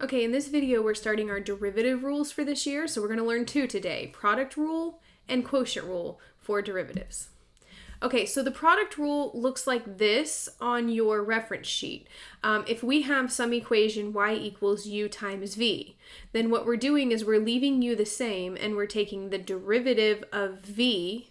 Okay, in this video, we're starting our derivative rules for this year. So we're going to learn two today, product rule and quotient rule for derivatives. Okay, so the product rule looks like this on your reference sheet. If we have some equation y equals u times v, then what we're doing is we're leaving u the same and we're taking the derivative of v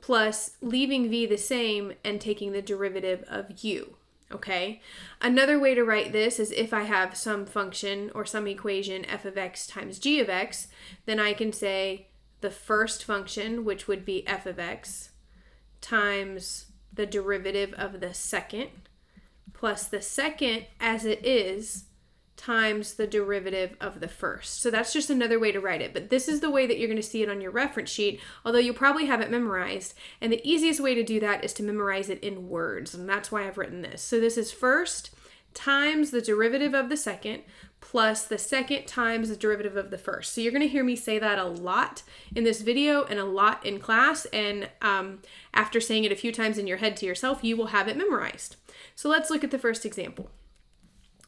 plus leaving v the same and taking the derivative of u. Okay, another way to write this is if I have some function or some equation f of x times g of x, then I can say the first function, which would be f of x, times the derivative of the second, plus the second as it is, times the derivative of the first. So that's just another way to write it. But this is the way that you're going to see it on your reference sheet, although you probably have it memorized. And the easiest way to do that is to memorize it in words. And that's why I've written this. So this is first times the derivative of the second plus the second times the derivative of the first. So you're going to hear me say that a lot in this video and a lot in class. And after saying it a few times in your head to yourself, you will have it memorized. So let's look at the first example.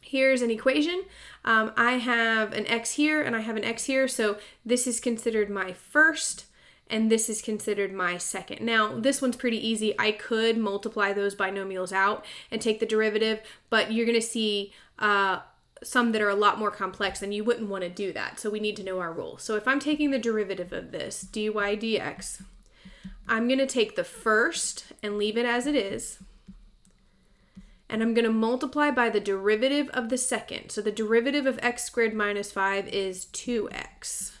Here's an equation. I have an x here and I have an x here. So this is considered my first and this is considered my second. Now, this one's pretty easy. I could multiply those binomials out and take the derivative, but you're going to see some that are a lot more complex and you wouldn't want to do that. So we need to know our rule. So if I'm taking the derivative of this, dy dx, I'm going to take the first and leave it as it is. And I'm going to multiply by the derivative of the second. So the derivative of x squared minus 5 is 2x.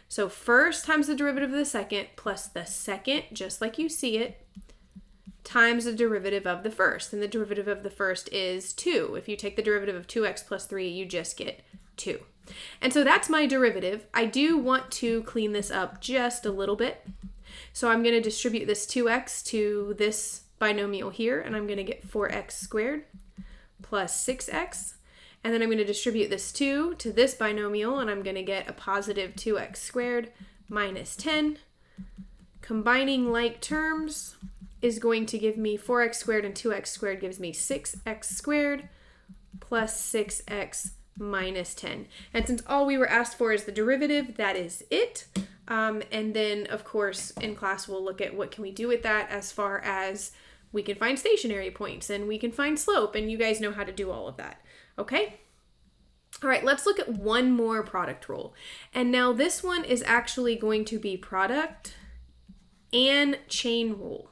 So first times the derivative of the second plus the second, just like you see it, times the derivative of the first. And the derivative of the first is 2. If you take the derivative of 2x plus 3, you just get 2. And so that's my derivative. I do want to clean this up just a little bit. So I'm going to distribute this 2x to this binomial here, and I'm going to get 4x squared plus 6x. And then I'm going to distribute this 2 to this binomial, and I'm going to get a positive 2x squared minus 10. Combining like terms is going to give me 4x squared and 2x squared gives me 6x squared plus 6x minus 10. And since all we were asked for is the derivative, that is it. And then, of course, in class, we'll look at what can we do with that as far as we can find stationary points and we can find slope, and you guys know how to do all of that. Okay? All right, let's look at one more product rule. And now this one is actually going to be product and chain rule.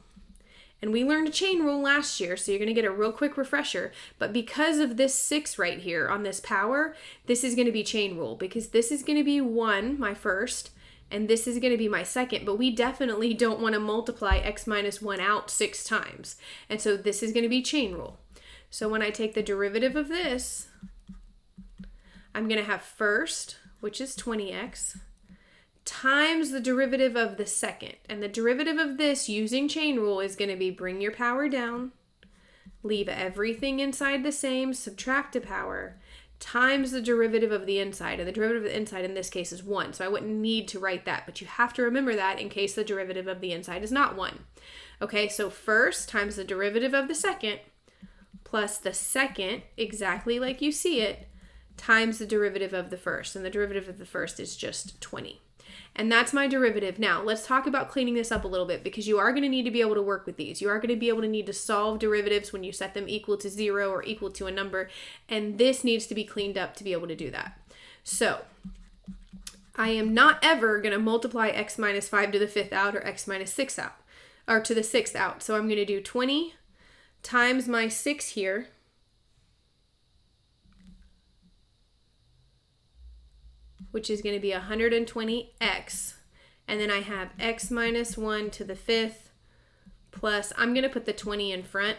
And we learned a chain rule last year, so you're going to get a real quick refresher. But because of this 6 right here on this power, this is going to be chain rule because this is going to be 1, my first, and this is going to be my second, but we definitely don't want to multiply x minus 1 out 6 times. And so this is going to be chain rule. So when I take the derivative of this, I'm going to have first, which is 20x, times the derivative of the second. And the derivative of this using chain rule is going to be bring your power down, leave everything inside the same, subtract a power, times the derivative of the inside. And the derivative of the inside in this case is 1. So I wouldn't need to write that, but you have to remember that in case the derivative of the inside is not 1. Okay, so first times the derivative of the second plus the second, exactly like you see it, times the derivative of the first. And the derivative of the first is just 20. And that's my derivative. Now, let's talk about cleaning this up a little bit because you are going to need to be able to work with these. You are going to be able to need to solve derivatives when you set them equal to 0 or equal to a number. And this needs to be cleaned up to be able to do that. So I am not ever going to multiply x minus 5 to the 5th out or x minus 6 out, or to the 6th out. So I'm going to do 20 times my 6 here, which is going to be 120x, and then I have x minus 1 to the 5th plus, I'm going to put the 20 in front,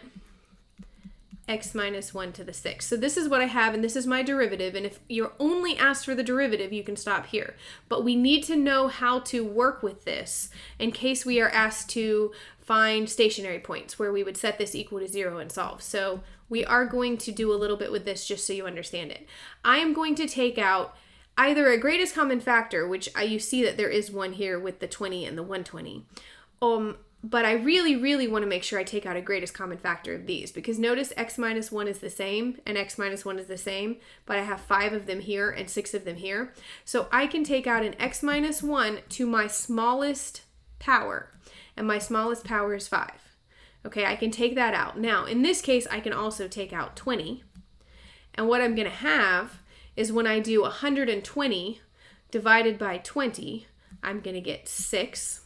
x minus 1 to the 6th. So this is what I have, and this is my derivative, and if you're only asked for the derivative, you can stop here. But we need to know how to work with this in case we are asked to find stationary points where we would set this equal to 0 and solve. So we are going to do a little bit with this just so you understand it. I am going to take out either a greatest common factor, which you see that there is one here with the 20 and the 120, But I really, really want to make sure I take out a greatest common factor of these, because notice x minus 1 is the same and x minus 1 is the same, but I have 5 of them here and 6 of them here. So I can take out an x minus 1 to my smallest power, and my smallest power is 5. Okay, I can take that out. Now, in this case, I can also take out 20. And what I'm going to have is when I do 120 divided by 20, I'm going to get 6.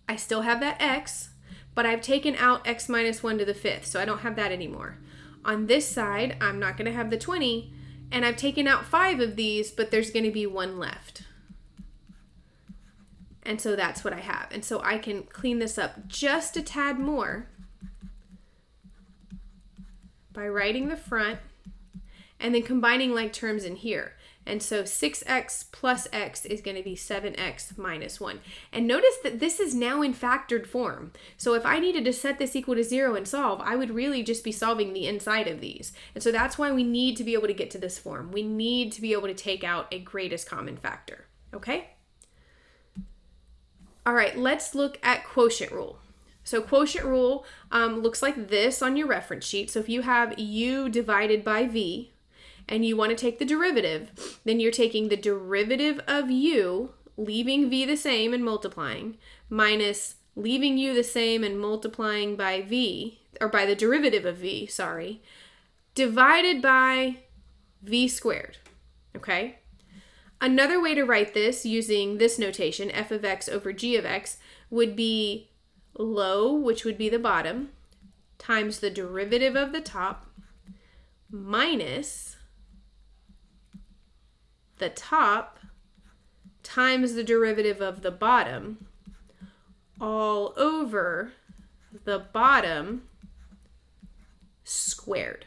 I still have that x, but I've taken out x minus 1 to the 5th, so I don't have that anymore. On this side, I'm not going to have the 20, and I've taken out 5 of these, but there's going to be 1 left. And so that's what I have. And so I can clean this up just a tad more by writing the front and then combining like terms in here. And so 6x plus x is going to be 7x minus 1. And notice that this is now in factored form. So if I needed to set this equal to 0 and solve, I would really just be solving the inside of these. And so that's why we need to be able to get to this form. We need to be able to take out a greatest common factor. Okay? All right, let's look at quotient rule. So quotient rule looks like this on your reference sheet. So if you have u divided by v, and you want to take the derivative, then you're taking the derivative of u, leaving v the same and multiplying, minus leaving u the same and multiplying by v, or by the derivative of v, sorry, divided by v squared, okay? Another way to write this using this notation, f of x over g of x, would be low, which would be the bottom, times the derivative of the top, minus the top times the derivative of the bottom, all over the bottom squared.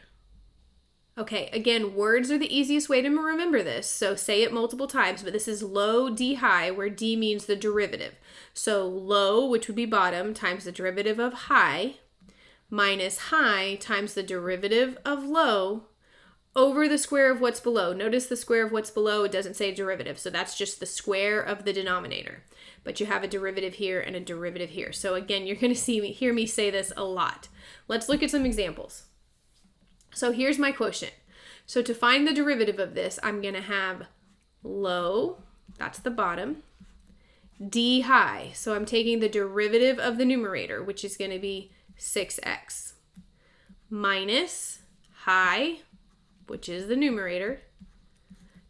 Okay, again, words are the easiest way to remember this, so say it multiple times, but this is low d high, where d means the derivative. So low, which would be bottom, times the derivative of high, minus high times the derivative of low, over the square of what's below. Notice the square of what's below, it doesn't say derivative, so that's just the square of the denominator. But you have a derivative here and a derivative here. So again, you're going to hear me say this a lot. Let's look at some examples. So here's my quotient. So to find the derivative of this, I'm going to have low, that's the bottom, d high. So I'm taking the derivative of the numerator, which is going to be 6x, minus high, which is the numerator,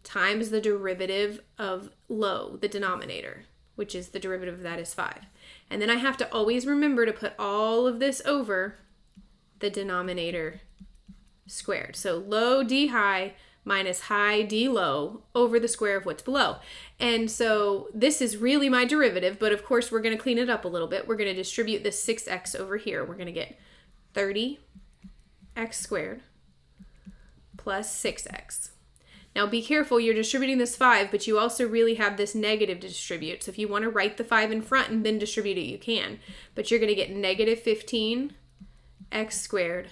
times the derivative of low, the denominator, which is the derivative of that is 5. And then I have to always remember to put all of this over the denominator squared. So low d high minus high d low over the square of what's below. And so this is really my derivative, but of course we're going to clean it up a little bit. We're going to distribute this 6x over here. We're going to get 30x squared plus 6x. Now be careful, you're distributing this 5, but you also really have this negative to distribute. So if you want to write the 5 in front and then distribute it, you can. But you're going to get negative 15x squared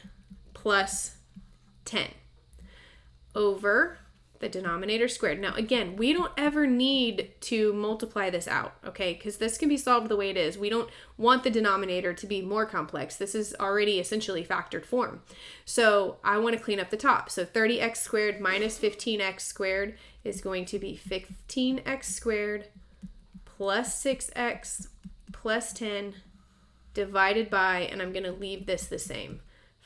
plus 10 over the denominator squared. Now again, we don't ever need to multiply this out, okay? Because this can be solved the way it is. We don't want the denominator to be more complex. This is already essentially factored form. So I want to clean up the top. So 30x squared minus 15x squared is going to be 15x squared plus 6x plus 10 divided by, and I'm going to leave this the same,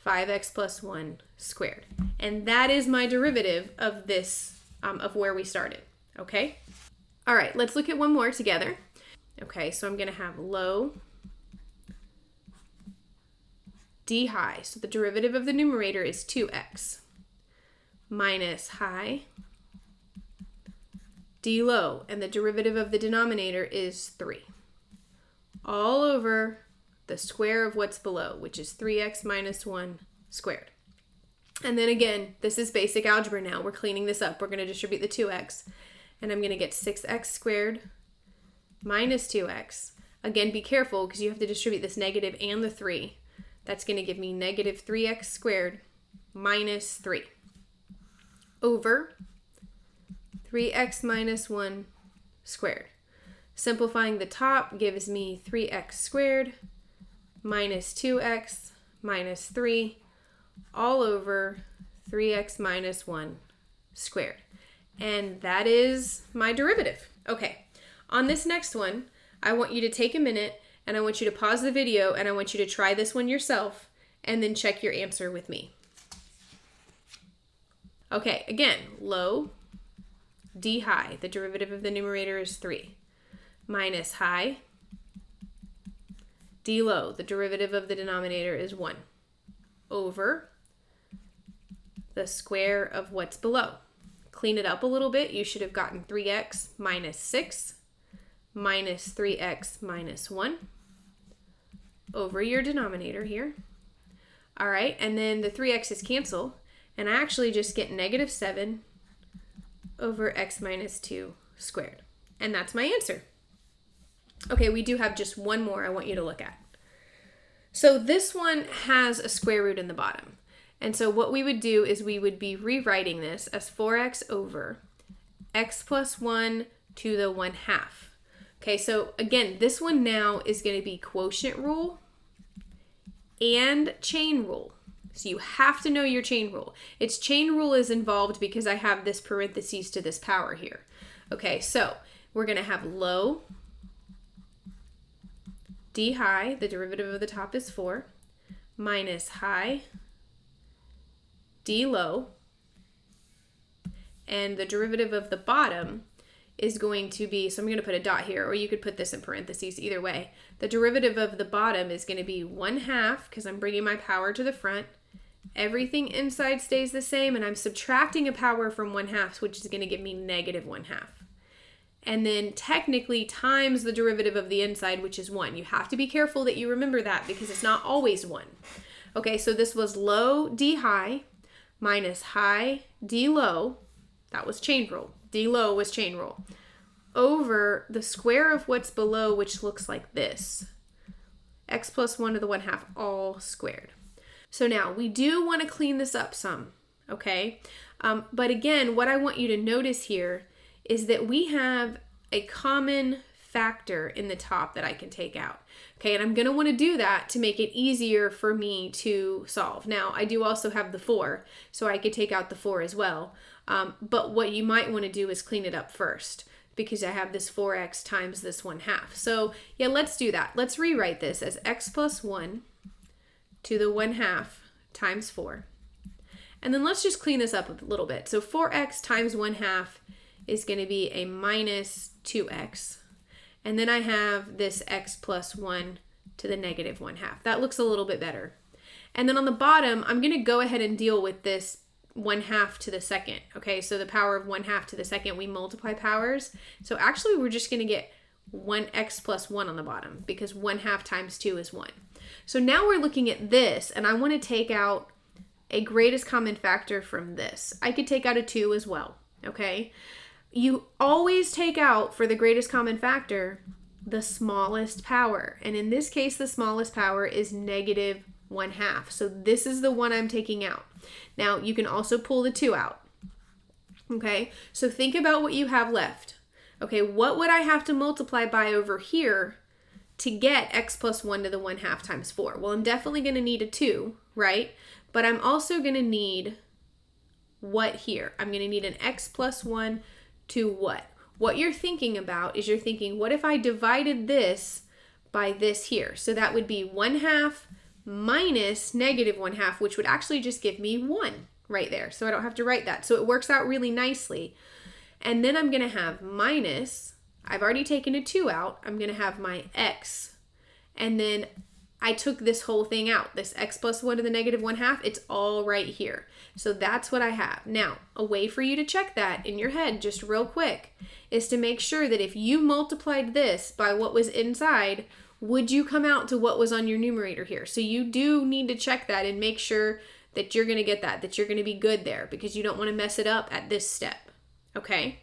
5x plus 1 squared. And that is my derivative of this, of where we started, okay? All right, let's look at one more together. Okay, so I'm going to have low d high. So the derivative of the numerator is 2x minus high d low, and the derivative of the denominator is 3. All over the square of what's below, which is 3x minus 1 squared. And then again, this is basic algebra now. We're cleaning this up. We're going to distribute the 2x, and I'm going to get 6x squared minus 2x. Again, be careful because you have to distribute this negative and the 3. That's going to give me negative 3x squared minus 3 over 3x minus 1 squared. Simplifying the top gives me 3x squared minus 2x minus 3 all over 3x minus 1 squared. And that is my derivative. Okay, on this next one, I want you to take a minute and I want you to pause the video and I want you to try this one yourself and then check your answer with me. Okay, again, low, d high, the derivative of the numerator is 3, minus high, d low, the derivative of the denominator is 1, over the square of what's below. Clean it up a little bit. You should have gotten 3x minus 6 minus 3x minus 1 over your denominator here. All right, and then the 3x's cancel, and I actually just get negative 7 over x minus 2 squared. And that's my answer. Okay, we do have just one more I want you to look at. So this one has a square root in the bottom. And so what we would do is we would be rewriting this as 4x over x plus 1 to the 1/2. Okay, so again, this one now is going to be quotient rule and chain rule. So you have to know your chain rule. Its chain rule is involved because I have this parentheses to this power here. Okay, so we're going to have low, d high, the derivative of the top is 4, minus high, d low, and the derivative of the bottom is going to be, so I'm going to put a dot here, or you could put this in parentheses, either way. The derivative of the bottom is going to be 1/2, because I'm bringing my power to the front. Everything inside stays the same, and I'm subtracting a power from 1/2, which is going to give me negative 1/2. And then technically times the derivative of the inside, which is 1. You have to be careful that you remember that because it's not always 1. Okay, so this was low d high minus high d low. That was chain rule. D low was chain rule. Over the square of what's below, which looks like this. X plus 1 to the 1/2 all squared. So now we do want to clean this up some, okay? But again, what I want you to notice here is that we have a common factor in the top that I can take out. Okay, and I'm going to want to do that to make it easier for me to solve. Now, I do also have the 4, so I could take out the 4 as well. But what you might want to do is clean it up first because I have this 4x times this 1/2. So yeah, let's do that. Let's rewrite this as x plus 1 to the 1/2 times 4. And then let's just clean this up a little bit. So 4x times 1/2 is going to be a minus 2x. And then I have this x plus 1 to the negative 1/2. That looks a little bit better. And then on the bottom, I'm going to go ahead and deal with this 1/2 to the second. Okay, so the power of 1/2 to the second, we multiply powers. So actually, we're just going to get 1x plus 1 on the bottom because 1/2 times 2 is 1. So now we're looking at this, and I want to take out a greatest common factor from this. I could take out a 2 as well, okay? You always take out, for the greatest common factor, the smallest power. And in this case, the smallest power is negative 1/2. So this is the one I'm taking out. Now, you can also pull the 2 out. Okay, so think about what you have left. Okay, what would I have to multiply by over here to get x plus 1 to the 1/2 times 4? Well, I'm definitely going to need a 2, right? But I'm also going to need what here? I'm going to need an x plus 1 to what? What you're thinking about is you're thinking, what if I divided this by this here? So that would be 1/2 minus negative 1/2, which would actually just give me 1 right there. So I don't have to write that. So it works out really nicely. And then I'm going to have minus, I've already taken a 2 out. I'm going to have my x. And then I took this whole thing out. This x plus 1 to the negative 1/2, it's all right here. So that's what I have. Now, a way for you to check that in your head, just real quick, is to make sure that if you multiplied this by what was inside, would you come out to what was on your numerator here? So you do need to check that and make sure that you're going to get that you're going to be good there because you don't want to mess it up at this step. Okay?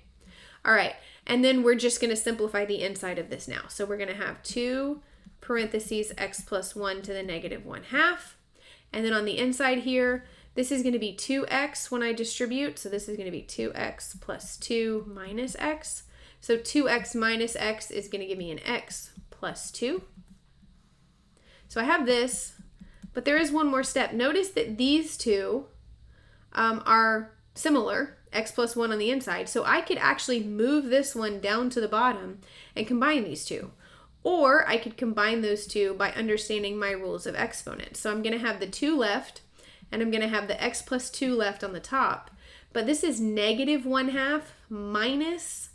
All right. And then we're just going to simplify the inside of this now. So we're going to have 2 parentheses x plus 1 to the negative 1/2. And then on the inside here, this is going to be 2x when I distribute. So this is going to be 2x plus 2 minus x. So 2x minus x is going to give me an x plus 2. So I have this, but there is one more step. Notice that these two are similar, x plus 1 on the inside. So I could actually move this one down to the bottom and combine these two. Or I could combine those two by understanding my rules of exponents. So I'm going to have the 2 left, and I'm going to have the x plus 2 left on the top. But this is negative 1/2 minus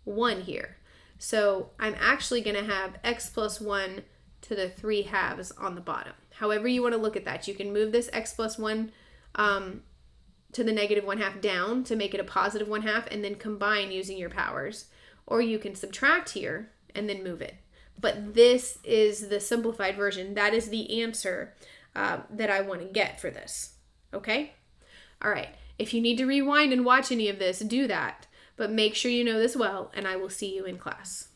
1 here. So I'm actually going to have x plus 1 to the 3/2 on the bottom. However you want to look at that. You can move this x plus 1 to the negative 1/2 down to make it a positive 1/2 and then combine using your powers. Or you can subtract here and then move it. But this is the simplified version. That is the answer that I want to get for this. Okay? All right. If you need to rewind and watch any of this, do that. But make sure you know this well, and I will see you in class.